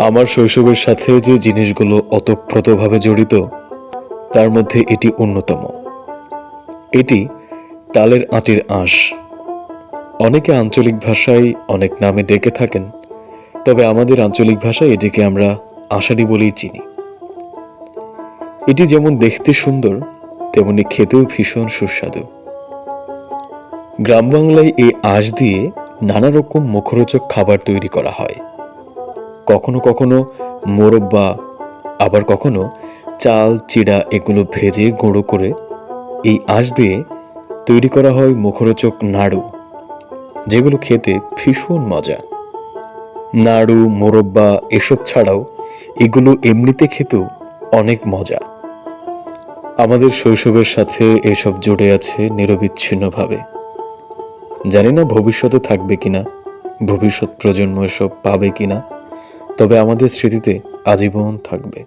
আমার শৈশবের সাথে যে জিনিসগুলো ওতপ্রোতভাবে জড়িত তার মধ্যে এটি অন্যতম। এটি তালের আটির আঁশ। অনেকে আঞ্চলিক ভাষায় অনেক নামে ডেকে থাকেন, তবে আমাদের আঞ্চলিক ভাষায় এটিকে আমরা আষাঢ়ি বলেই চিনি। এটি যেমন দেখতে সুন্দর, তেমনি খেতেও ভীষণ সুস্বাদু। গ্রাম বাংলায় এই আঁশ দিয়ে নানা রকম মুখরোচক খাবার তৈরি করা হয়। কখনো কখনো মোরব্বা, আবার কখনো চাল চিড়া এগুলো ভেজে গুঁড়ো করে এই আঁশ দিয়ে তৈরি করা হয় মুখরোচক নাড়ু, যেগুলো খেতে ভীষণ মজা। নাড়ু, মোরব্বা এসব ছাড়াও এগুলো এমনিতে খেতেও অনেক মজা। আমাদের শৈশবের সাথে এসব জুড়ে আছে নিরবিচ্ছিন্নভাবে। জানি না ভবিষ্যতে থাকবে কিনা, ভবিষ্যৎ প্রজন্ম এসব পাবে কিনা, তবে আমাদের স্মৃতিতে আজীবন থাকবে।